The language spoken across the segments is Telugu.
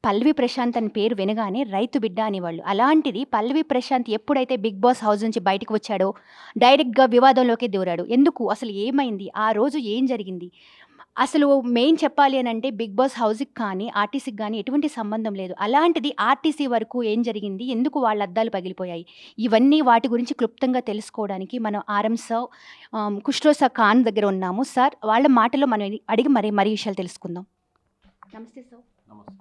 పల్లవి ప్రశాంత్ అని పేరు వినగానే రైతు బిడ్డ అనేవాళ్ళు. అలాంటిది పల్లవి ప్రశాంత్ ఎప్పుడైతే 'బిగ్ బాస్' హౌస్ నుంచి బయటకి వచ్చాడో, డైరెక్ట్‌గా వివాదంలోకే దూరాడు. ఎందుకు? అసలు ఏమైంది? ఆ రోజు ఏం జరిగింది? అసలు మెయిన్ చెప్పాలి అనంటే 'బిగ్ బాస్' హౌస్‌కి కానీ, ఆర్టీసీకి గానీ ఎటువంటి సంబంధం లేదు. అలాంటిది ఆర్టీసీ వరకు ఏం జరిగింది? ఎందుకు వాళ్ళ అద్దాలు పగిలిపోయాయి? ఇవన్నీ వాటి గురించి క్లుప్తంగా తెలుసుకోవడానికి మనం ఆర్ఎం సర్ కుష్ట్రోసా ఖాన్ దగ్గర ఉన్నాము. సార్ వాళ్ళ మాటల్లో మనం అడిగి మరి విషయాలు తెలుసుకుందాం. నమస్తే సార్. నమస్తే.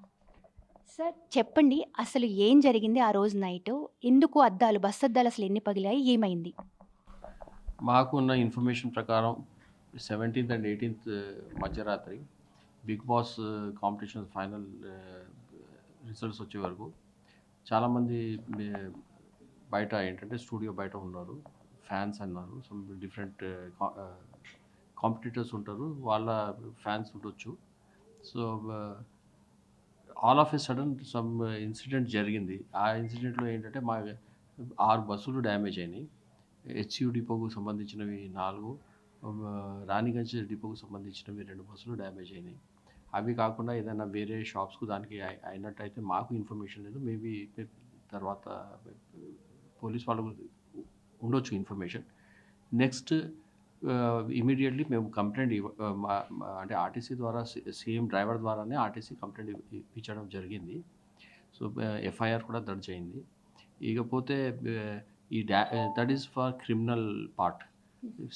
సార్ చెప్పండి అసలు ఏం జరిగింది ఆ రోజు నైటు? ఎందుకు అద్దాలు, బస్ అద్దాలు అసలు ఎన్ని పగిలాయి? ఏమైంది? మాకున్న ఇన్ఫర్మేషన్ ప్రకారం 17th అండ్ 18th మధ్యరాత్రి Bigg Boss competition final results వచ్చే వరకు చాలామంది బయట ఏంటంటే స్టూడియో బయట ఉన్నారు, ఫ్యాన్స్ అన్నారు, సమ్ డిఫరెంట్ కాంపిటీటర్స్ ఉంటారు, వాళ్ళ ఫ్యాన్స్ ఉండొచ్చు. So all of a sudden some incident జరిగింది. ఆ ఇన్సిడెంట్లో ఏంటంటే మా 6 బస్సులు డ్యామేజ్ అయినాయి. హెచ్యూ డిపోకు సంబంధించినవి 4, రాణిగంజ్ డిపోకు సంబంధించినవి 2 బస్సులు డ్యామేజ్ అయినాయి. అవి కాకుండా ఏదైనా వేరే షాప్స్కు దానికి అయినట్టయితే మాకు ఇన్ఫర్మేషన్ లేదు. మేబీ తర్వాత పోలీస్ వాళ్ళకు ఉండొచ్చు ఇన్ఫర్మేషన్. నెక్స్ట్ ఇమీడియట్లీ మేము కంప్లైంట్ అంటే ఆర్టీసీ ద్వారా సీఎం డ్రైవర్ ద్వారానే ఆర్టీసీ కంప్లైంట్ ఇప్పించడం జరిగింది. సో ఎఫ్ఐఆర్ కూడా దర్జ్ అయింది. ఇకపోతే ఈ that is for criminal part.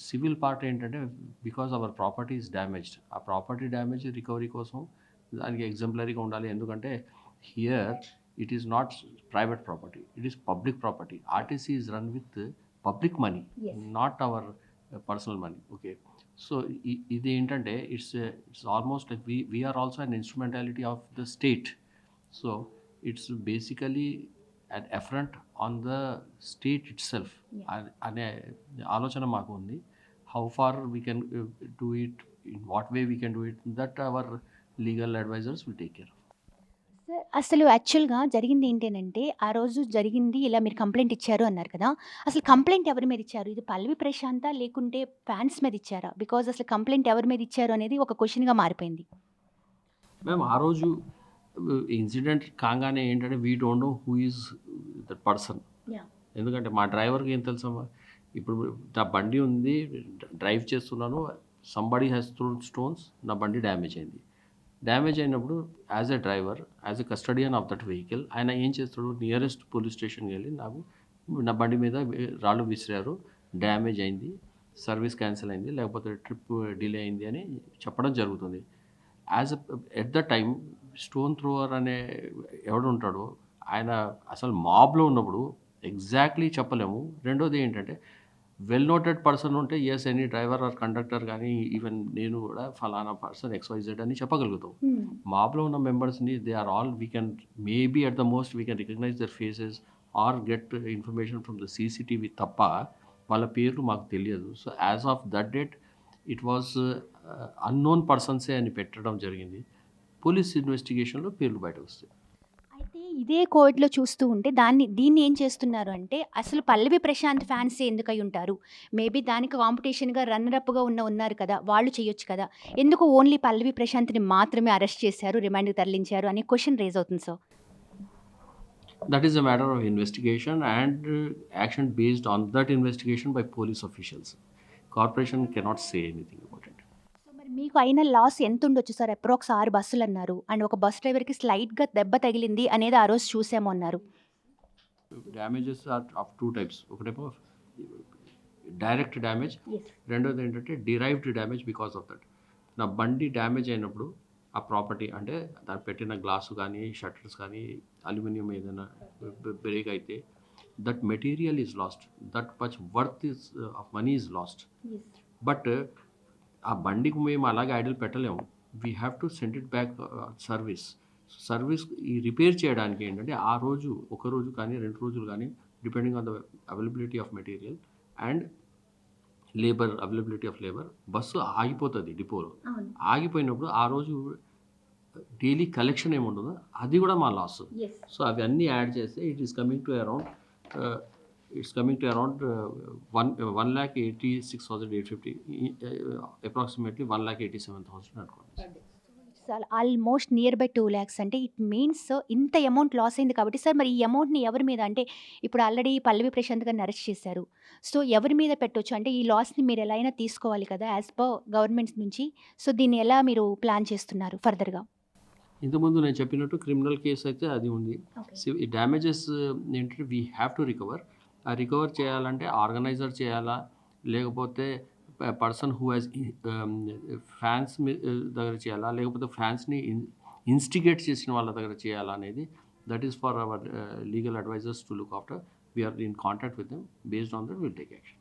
Civil part ఏంటంటే because our property is damaged. ఆ ప్రాపర్టీ డ్యామేజ్ రికవరీ కోసం దానికి ఎగ్జంప్లరీగా ఉండాలి. ఎందుకంటే here it is not private property, it is public property. RTC is run with public money, not our personal money. Okay, so ఇది ఏంటంటే it's almost like we are also an instrumentality of the state. So it's basically an affront on the state itself. అనే ఆలోచన మాకు ఉంది. How far we can do it, in what way we can do it, that our legal advisers will take care of. Sir అసలు యాక్చువల్‌గా జరిగింది ఏంటనంటే, ఆ రోజు జరిగింది ఇలా మీరు కంప్లెయింట్ ఇచ్చారు అన్నారు కదా! అసలు కంప్లెయింట్ ఎవరి మీద ఇచ్చారు? ఇది పల్లవి ప్రశాంతా? లేకుంటే ఫ్యాన్స్ మీద ఇచ్చారా? బికాజ్ అసలు కంప్లెయింట్ ఎవరి మీద ఇచ్చారు అనేది ఒక క్వెషన్‌గా మారిపోయింది. మేము ఆ రోజు ఇన్సిడెంట్ కాగానే ఏంటంటే we don't know who is that person. ఎందుకంటే మా డ్రైవర్కి ఏం తెలుసమ్మా, ఇప్పుడు నా బండి ఉంది, డ్రైవ్ చేస్తున్నాను, సంబడి హ్యాస్ థ్రోన్ స్టోన్స్, నా బండి డ్యామేజ్ అయింది. డ్యామేజ్ అయినప్పుడు as a driver, as a custodian of that vehicle, ఆయన ఏం చేస్తాడు, నియరెస్ట్ పోలీస్ స్టేషన్కి వెళ్ళి నాకు నా బండి మీద రాళ్ళు విసిరారు, డ్యామేజ్ అయింది, సర్వీస్ క్యాన్సిల్ అయింది, లేకపోతే ట్రిప్ డిలే అయింది అని చెప్పడం జరుగుతుంది. As at the time stone thrower అనే ఎవడు ఉంటాడో ఆయన అసలు మాబ్లో ఉన్నప్పుడు ఎగ్జాక్ట్లీ చెప్పలేము. రెండోది ఏంటంటే వెల్ నోటెడ్ పర్సన్ ఉంటే as any driver or conductor కానీ ఈవెన్ నేను కూడా ఫలానా పర్సన్ XYZ అని చెప్పగలుగుతాం. మాబ్లో ఉన్న మెంబర్స్ని they are all we can maybe at the most we can recognise their faces or get information from the CCTV తప్ప వాళ్ళ పేర్లు మాకు తెలియదు. So as of that date it was unknown పర్సన్సే అని పెట్టడం జరిగింది. పోలీస్ ఇన్వెస్టిగేషన్లో పేర్లు బయటకు వస్తాయి. అయితే ఇదే కోడ్‌లో చూస్తూ ఉంటే దీన్ని ఏం చేస్తున్నారు అంటే, అసలు పల్లవి ప్రశాంత్ ఫ్యాన్సే ఎందుకై ఉంటారు? మేబీ దానికి కాంపిటీషన్‌గా రన్నర్ అప్‌గా ఉన్నారు కదా! వాళ్ళు చేయొచ్చు కదా! ఎందుకు ఓన్లీ పల్లవి ప్రశాంత్‌ని మాత్రమే అరెస్ట్ చేశారు, రిమాండ్‌కి తరలించారు అనే క్వెషన్ రైజ్ అవుతుంది sir. That is a matter of investigation and action based on that investigation by police officials. Corporation cannot say anything about it. So మరి మీకు అయిన లాస్ ఎంతుండొచ్చు సార్? అప్రాక్స్ 6 బస్సులన్నారు. అండ్ ఒక బస్ డ్రైవర్‌కి స్లైట్‌గా దెబ్బ తగిలింది అనేది ఆ రోజు చూసాము అన్నారు. Damages are of two types. ఒకటేమో డైరెక్ట్ డ్యామేజ్, రెండోది ఏంటంటే derived damage because of that. నా బండి డ్యామేజ్ అయినప్పుడు ఆ ప్రాపర్టీ అంటే దాన్ని పెట్టిన గ్లాసు కానీ షట్టర్స్ కానీ అల్యూమినియం ఏదైనా బ్రేక్ అయితే that material is lost, that much worth is of money is lost. But ఆ బండికి మేము అలాగే ఐడిల్ పెట్టలేము. We have to send it back service ఈ రిపేర్ చేయడానికి ఏంటంటే ఆ రోజు ఒక రోజు కానీ 2 రోజులు కానీ depending on the availability of material and availability of labour bus ఆగిపోతుంది డిపోలో. ఆగిపోయినప్పుడు ఆ రోజు డైలీ కలెక్షన్ ఏముంటుందో అది కూడా మా లాస్. సో అవి అన్నీ యాడ్ చేస్తే it is coming to around 1,86,850, approximately 1,87,000 అనుకోండి. Sir almost near by 2 lakhs అంటే ఇట్ మీన్స్ ఇంత అమౌంట్ లాస్ అయింది కాబట్టి సార్ మరి ఈ అమౌంట్‌ని ఎవరి మీద అంటే ఇప్పుడు ఆల్రెడీ పల్లవి ప్రశాంత్ గారిని అరెస్ట్ చేశారు. సో ఎవరి మీద పెట్టొచ్చు? అంటే ఈ లాస్‌ని మీరు ఎలా అయినా తీసుకోవాలి కదా! యాస్ పర్ గవర్నమెంట్ నుంచి. సో దీన్ని ఎలా మీరు ప్లాన్ చేస్తున్నారు ఫర్దర్‌గా? ఇంతకుముందు నేను చెప్పినట్టు క్రిమినల్ కేసు అయితే అది ఉంది. ఈ డ్యామేజెస్ ఏంటంటే వీ హ్యావ్ టు రికవర్. ఆ రికవర్ చేయాలంటే ఆర్గనైజర్ చేయాలా? లేకపోతే పర్సన్ హూ హాస్ ఫ్యాన్స్ దగ్గర చేయాలా? లేకపోతే ఫ్యాన్స్‌ని ఇన్‌స్టిగేట్ చేసిన వాళ్ళ దగ్గర చేయాలా అనేది that is for our legal advisors to look after. We are in contact with them. Based on that will take action.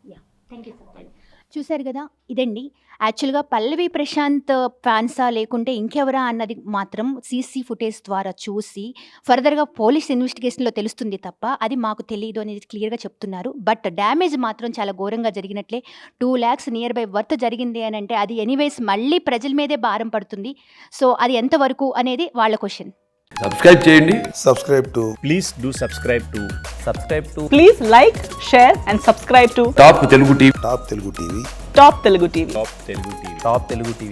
Thank you sir. చూసారు కదా! ఇదండి. యాక్చువల్‌గా పల్లవి ప్రశాంత్ ఫ్యాన్సా లేకుంటే ఇంకెవరా అన్నది మాత్రం సీసీ ఫుటేజ్ ద్వారా చూసి ఫర్దర్‌గా పోలీస్ ఇన్వెస్టిగేషన్‌లో తెలుస్తుంది తప్ప అది మాకు తెలీదు అనేది క్లియర్‌గా చెప్తున్నారు. బట్ డ్యామేజ్ మాత్రం చాలా ఘోరంగా జరిగినట్లే 2 లాక్స్ నియర్ బై వర్త్ జరిగింది అనంటే అది ఎనీవేస్ మళ్ళీ ప్రజల మీదే భారం పడుతుంది. సో అది ఎంతవరకు అనేది వాళ్ళ క్వెషన్. సబ్స్క్రైబ్ చేయండి. subscribe to Please do subscribe to Please like, share and subscribe to top Telugu TV. Top Telugu TV. Top Telugu TV. Top Telugu TV.